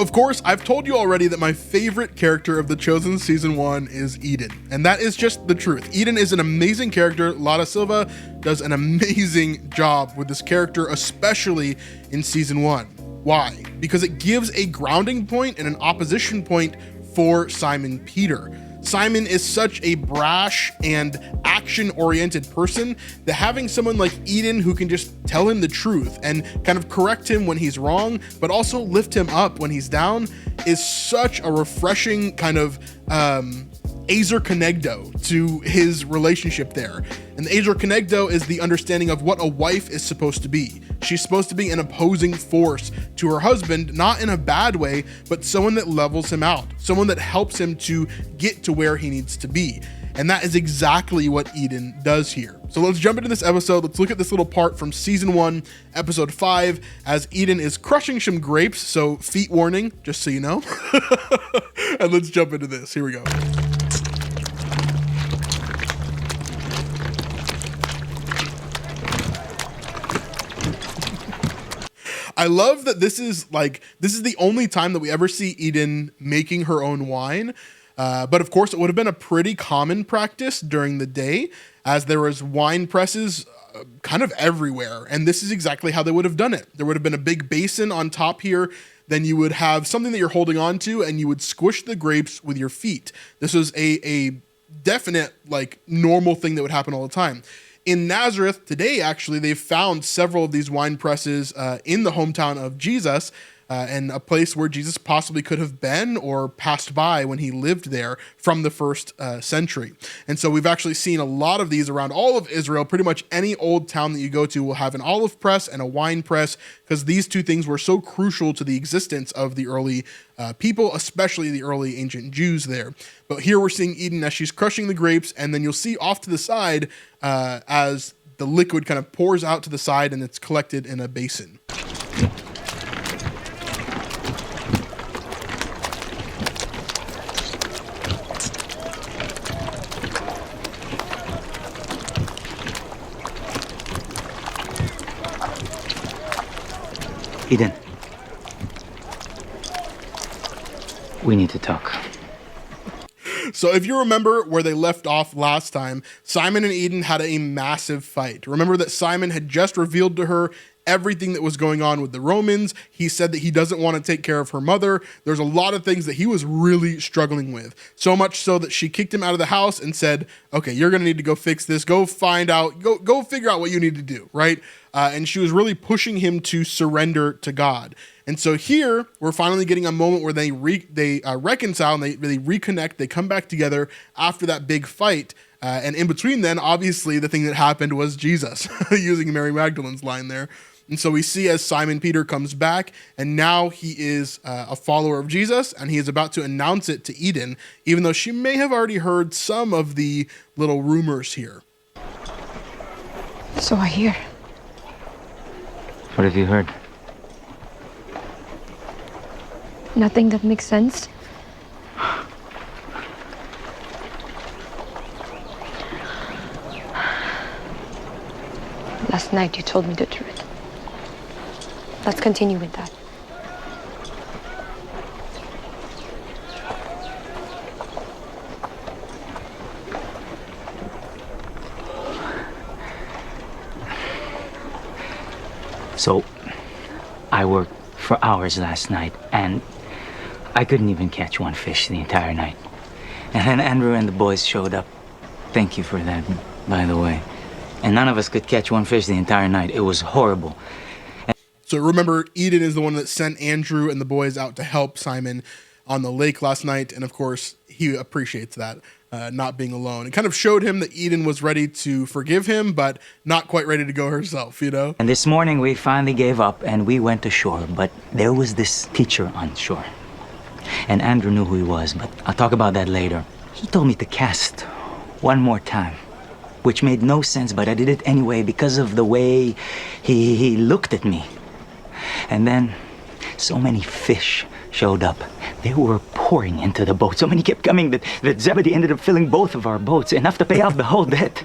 of course, I've told you already that my favorite character of The Chosen Season 1 is Eden, and that is just the truth. Eden is an amazing character. Lara Silva does an amazing job with this character, especially in Season 1. Why? Because it gives a grounding point and an opposition point for Simon Peter. Simon is such a brash and action-oriented person that having someone like Eden who can just tell him the truth and kind of correct him when he's wrong, but also lift him up when he's down is such a refreshing kind of Azer Conegdo to his relationship there. And the Azer Conegdo is the understanding of what a wife is supposed to be. She's supposed to be an opposing force to her husband, not in a bad way, but someone that levels him out, someone that helps him to get to where he needs to be. And that is exactly what Eden does here. So let's jump into this episode. Let's look at this little part from Season 1, Episode 5, as Eden is crushing some grapes, so feet warning, just so you know. And let's jump into this. Here we go. I love that this is the only time that we ever see Eden making her own wine. But of course, it would have been a pretty common practice during the day, as there was wine presses kind of everywhere. And this is exactly how they would have done it. There would have been a big basin on top here. Then you would have something that you're holding on to, and you would squish the grapes with your feet. This was a definite, normal thing that would happen all the time. In Nazareth today, actually, they've found several of these wine presses in the hometown of Jesus, and a place where Jesus possibly could have been or passed by when he lived there from the first century. And so we've actually seen a lot of these around all of Israel. Pretty much any old town that you go to will have an olive press and a wine press, because these two things were so crucial to the existence of the early people, especially the early ancient Jews there. But here we're seeing Eden as she's crushing the grapes, and then you'll see off to the side as the liquid kind of pours out to the side and it's collected in a basin. Eden, we need to talk. So if you remember where they left off last time, Simon and Eden had a massive fight. Remember that Simon had just revealed to her everything that was going on with the Romans. He said that he doesn't want to take care of her mother. There's a lot of things that he was really struggling with. So much so that she kicked him out of the house and said, okay, you're going to need to go fix this. Go find out, go figure out what you need to do, right? And she was really pushing him to surrender to God. And so here we're finally getting a moment where they reconcile and they reconnect. They come back together after that big fight. And in between then, obviously, the thing that happened was Jesus, using Mary Magdalene's line there. And so we see as Simon Peter comes back, and now he is a follower of Jesus, and he is about to announce it to Eden, even though she may have already heard some of the little rumors here. So I hear. What have you heard? Nothing that makes sense. Last night you told me the truth. Let's continue with that. So, I worked for hours last night, and I couldn't even catch one fish the entire night. And then Andrew and the boys showed up. Thank you for that, by the way. And none of us could catch one fish the entire night. It was horrible. So remember, Eden is the one that sent Andrew and the boys out to help Simon on the lake last night. And of course, he appreciates that, not being alone. It kind of showed him that Eden was ready to forgive him, but not quite ready to go herself, you know? And this morning we finally gave up and we went ashore. But there was this teacher on shore. And Andrew knew who he was, but I'll talk about that later. He told me to cast one more time, which made no sense, but I did it anyway because of the way he looked at me. And then so many fish showed up. They were pouring into the boat. So many kept coming that Zebedee ended up filling both of our boats, enough to pay off the whole debt.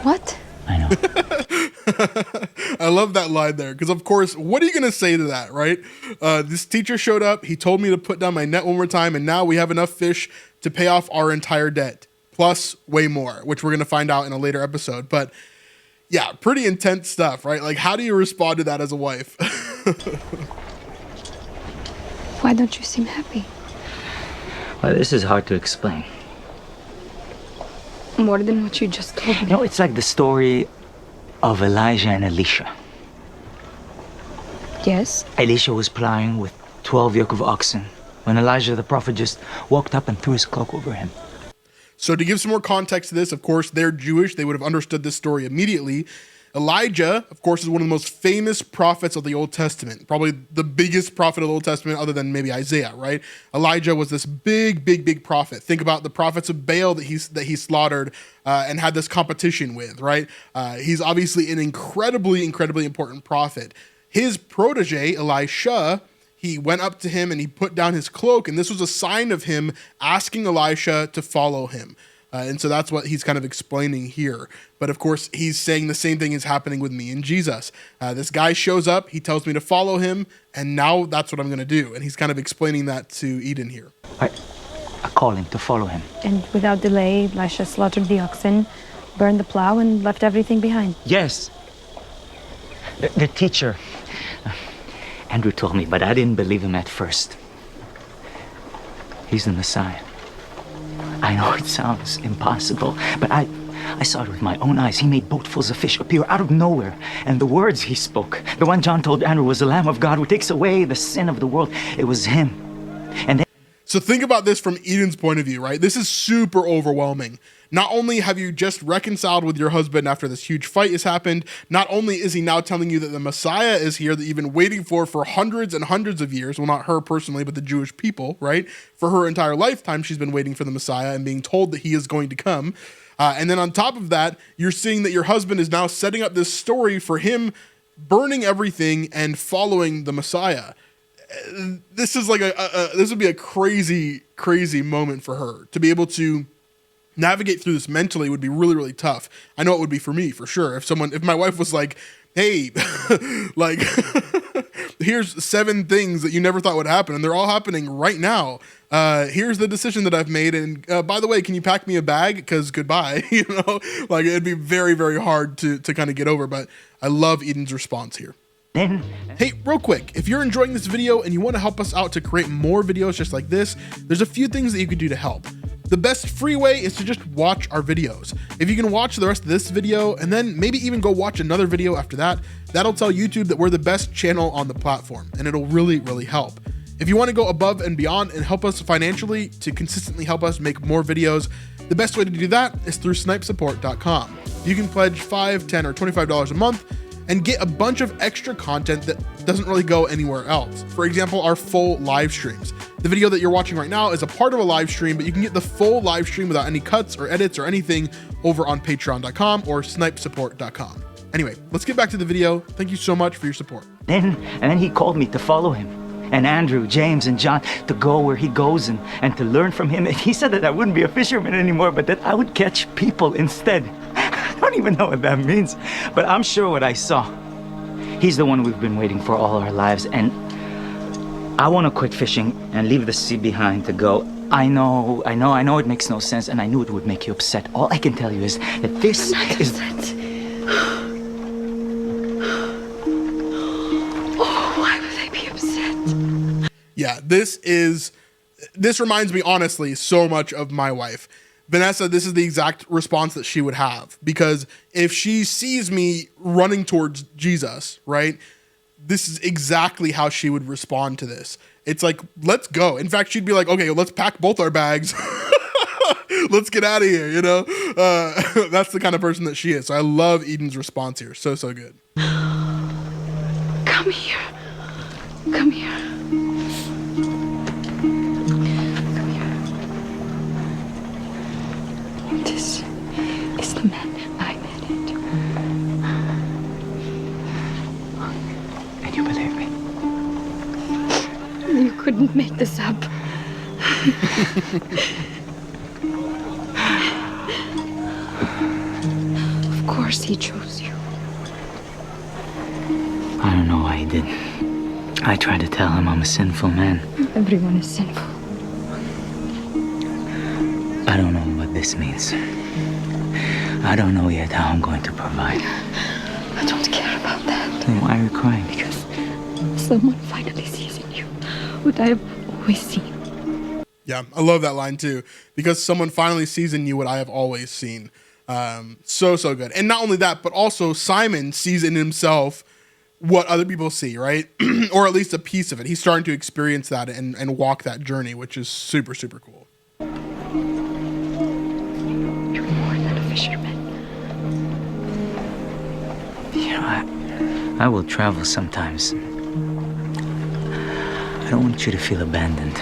What? I know. I love that line there because, of course, what are you going to say to that, right? This teacher showed up. He told me to put down my net one more time, and now we have enough fish to pay off our entire debt, plus way more, which we're going to find out in a later episode. But yeah, pretty intense stuff, right? Like, how do you respond to that as a wife? Why don't you seem happy? Well, this is hard to explain. More than what you just told me. You know, it's like the story of Elijah and Elisha. Yes? Elisha was plowing with 12 yoke of oxen when Elijah the prophet just walked up and threw his cloak over him. So to give some more context to this, of course, they're Jewish. They would have understood this story immediately. Elijah, of course, is one of the most famous prophets of the Old Testament, probably the biggest prophet of the Old Testament other than maybe Isaiah, right? Elijah was this big prophet. Think about the prophets of Baal that he slaughtered and had this competition with, right? He's obviously an incredibly important prophet. His protege, Elisha, he went up to him and he put down his cloak, and this was a sign of him asking Elisha to follow him. And so that's what he's kind of explaining here. But of course, he's saying the same thing is happening with me and Jesus. This guy shows up, he tells me to follow him, and now that's what I'm going to do. And he's kind of explaining that to Eden here. I call him to follow him. And without delay, Elisha slaughtered the oxen, burned the plow, and left everything behind. Yes. The teacher, Andrew told me, but I didn't believe him at first. He's the Messiah. I know it sounds impossible, but I saw it with my own eyes. He made boatfuls of fish appear out of nowhere. And the words he spoke, the one John told Andrew was the Lamb of God who takes away the sin of the world, it was him. And then So think about this from Eden's point of view, right? This is super overwhelming. Not only have you just reconciled with your husband after this huge fight has happened, not only is he now telling you that the Messiah is here that you've been waiting for hundreds and hundreds of years, well, not her personally, but the Jewish people, right? For her entire lifetime, she's been waiting for the Messiah and being told that he is going to come. And then on top of that, you're seeing that your husband is now setting up this story for him burning everything and following the Messiah. This is like this would be a crazy moment for her to be able to navigate through this mentally. Would be really tough. I know it would be for me, for sure. If my wife was like, hey, like, here's 7 things that you never thought would happen, and they're all happening right now. Here's the decision that I've made, and by the way, can you pack me a bag? Because goodbye, you know, like it'd be very hard to kind of get over. But I love Eden's response here. Hey, real quick, if you're enjoying this video and you want to help us out to create more videos just like this, there's a few things that you could do to help. The best free way is to just watch our videos. If you can watch the rest of this video and then maybe even go watch another video after that, that'll tell YouTube that we're the best channel on the platform, and it'll really help. If you want to go above and beyond and help us financially to consistently help us make more videos, the best way to do that is through snipesupport.com. You can pledge $5, $10, or $25 a month and get a bunch of extra content that doesn't really go anywhere else. For example, our full live streams. The video that you're watching right now is a part of a live stream, but you can get the full live stream without any cuts or edits or anything over on patreon.com or snipesupport.com. Anyway, let's get back to the video. Thank you so much for your support. And then he called me to follow him. And Andrew, James, and John, to go where he goes and to learn from him. And he said that I wouldn't be a fisherman anymore, but that I would catch people instead. I don't even know what that means, but I'm sure what I saw. He's the one we've been waiting for all our lives, and I want to quit fishing and leave the sea behind to go. I know it makes no sense, and I knew it would make you upset. All I can tell you is that this is... Oh, why would I be upset? Yeah, this reminds me honestly so much of my wife. Vanessa, this is the exact response that she would have, because if she sees me running towards Jesus, right, this is exactly how she would respond to this. It's like, let's go. In fact, she'd be like, okay, let's pack both our bags. Let's get out of here, you know? That's the kind of person that she is. So I love Eden's response here. So good. Come here. Come here. This is the man I married. And you believe me? You couldn't make this up. Of course he chose you. I don't know why he did. I tried to tell him I'm a sinful man. Everyone is sinful. I don't know what this means. I don't know yet how I'm going to provide. I don't care about that. Then why are you crying? Because someone finally sees in you what I have always seen. Yeah, I love that line too, because someone finally sees in you what I have always seen. So good. And not only that, but also Simon sees in himself what other people see, right? Or at least a piece of it. He's starting to experience that and walk that journey, which is super, super cool. You're more than a fisherman. You know, I will travel sometimes. I don't want you to feel abandoned.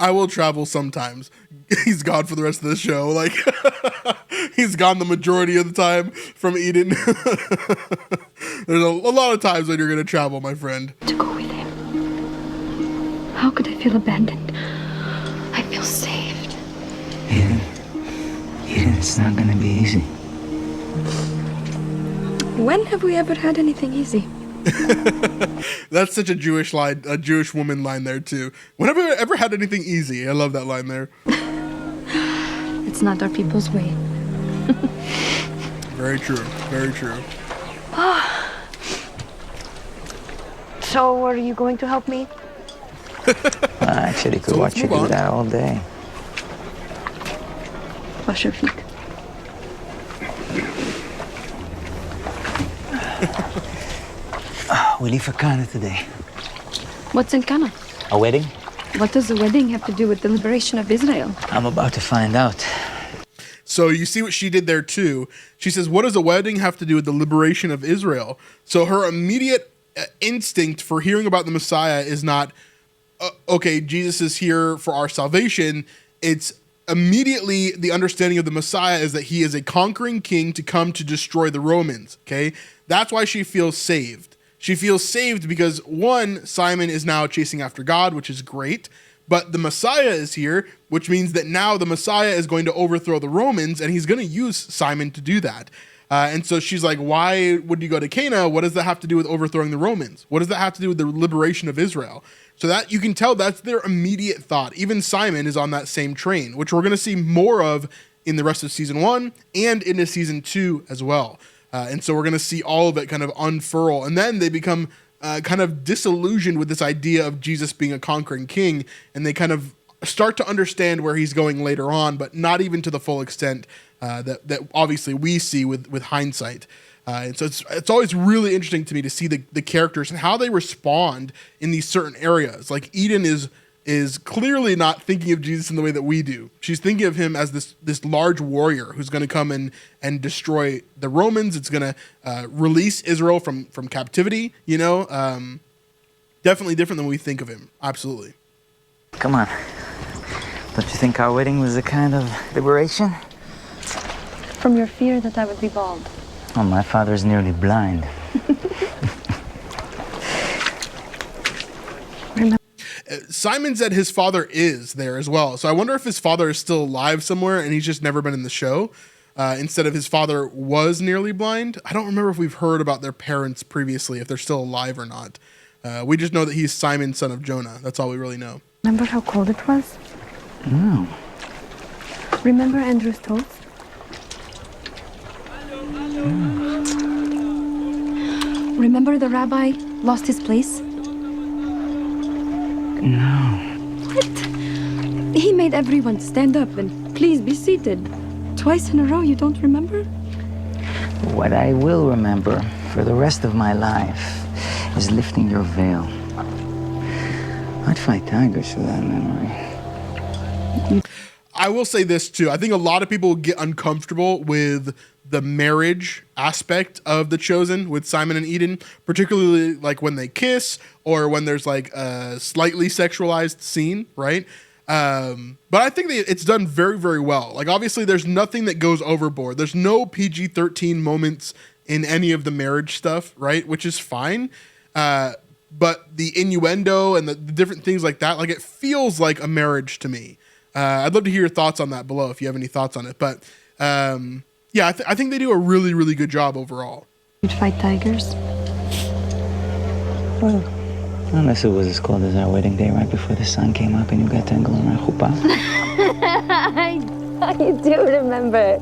I will travel sometimes. He's gone for the rest of the show. Like, he's gone the majority of the time from Eden. There's a lot of times when you're going to travel, my friend. To go with him. How could I feel abandoned? I feel saved. Eden, it's not going to be easy. When have we ever had anything easy? That's such a Jewish line, a Jewish woman line there too. Whenever I ever had anything easy, I love that line there. It's not our people's way. Very true. Very true. So, are you going to help me? I actually could So watch let's you move do on. that all day. Wash your feet. We leave for Cana today. What's in Cana? A wedding? What does the wedding have to do with the liberation of Israel? I'm about to find out. So you see what she did there too. She says, what does a wedding have to do with the liberation of Israel? So her immediate instinct for hearing about the Messiah is not, okay, Jesus is here for our salvation. It's immediately the understanding of the Messiah is that he is a conquering king to come to destroy the Romans. Okay. That's why she feels saved. She feels saved because one, Simon is now chasing after God, which is great. But the Messiah is here, which means that now the Messiah is going to overthrow the Romans, and he's going to use Simon to do that. And so she's like, why would you go to Cana? What does that have to do with overthrowing the Romans? What does that have to do with the liberation of Israel? So that you can tell that's their immediate thought. Even Simon is on that same train, which we're going to see more of in the rest of season 1 and into season 2 as well. And so we're going to see all of it kind of unfurl. And then they become kind of disillusioned with this idea of Jesus being a conquering king. And they kind of start to understand where he's going later on, but not even to the full extent that obviously we see with hindsight. And so it's always really interesting to me to see the characters and how they respond in these certain areas. Like Eden is clearly not thinking of Jesus in the way that we do. She's thinking of him as this large warrior who's going to come in and destroy the Romans. It's going to release Israel from captivity, you know. Definitely different than we think of him. Absolutely. Come on. Don't you think our wedding was a kind of liberation? From your fear that I would be bald. Oh, my father's nearly blind. Simon said his father is there as well. So I wonder if his father is still alive somewhere and he's just never been in the show. Instead of his father was nearly blind. I don't remember if we've heard about their parents previously, if they're still alive or not. We just know that he's Simon, son of Jonah. That's all we really know. Remember how cold it was? No. Remember Andrew's toast? Remember the rabbi lost his place? No. What? He made everyone stand up and please be seated. Twice in a row, you don't remember? What I will remember for the rest of my life is lifting your veil. I'd fight tigers for that memory. I will say this too. I think a lot of people get uncomfortable with the marriage aspect of The Chosen with Simon and Eden, particularly like when they kiss or when there's like a slightly sexualized scene, right? But I think that it's done very, very well. Like obviously there's nothing that goes overboard. There's no PG-13 moments in any of the marriage stuff, right? Which is fine. But the innuendo and the different things like that, like it feels like a marriage to me. I'd love to hear your thoughts on that below if you have any thoughts on it. But yeah, I think they do a really, really good job overall. You'd fight tigers? Well, unless it was as cold as our wedding day right before the sun came up and you got tangled around chuppah. You do remember.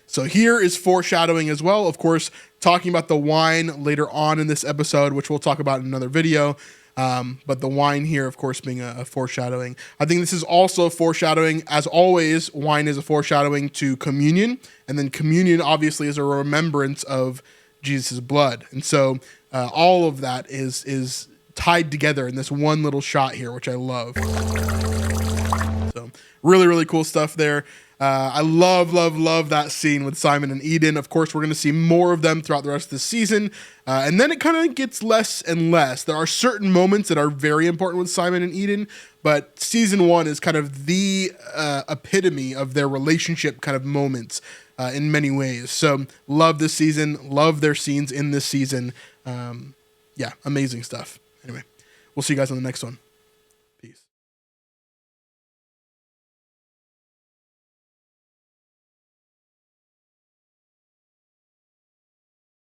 So here is foreshadowing as well, of course, talking about the wine later on in this episode, which we'll talk about in another video. But the wine here, of course, being a foreshadowing. I think this is also foreshadowing. As always, wine is a foreshadowing to communion. And then communion, obviously, is a remembrance of Jesus' blood. And so all of that is tied together in this one little shot here, which I love. So really, really cool stuff there. I love that scene with Simon and Eden. Of course, we're going to see more of them throughout the rest of the season. And then it kind of gets less and less. There are certain moments that are very important with Simon and Eden, but season 1 is kind of the epitome of their relationship kind of moments in many ways. So love this season. Love their scenes in this season. Yeah, amazing stuff. Anyway, we'll see you guys on the next one.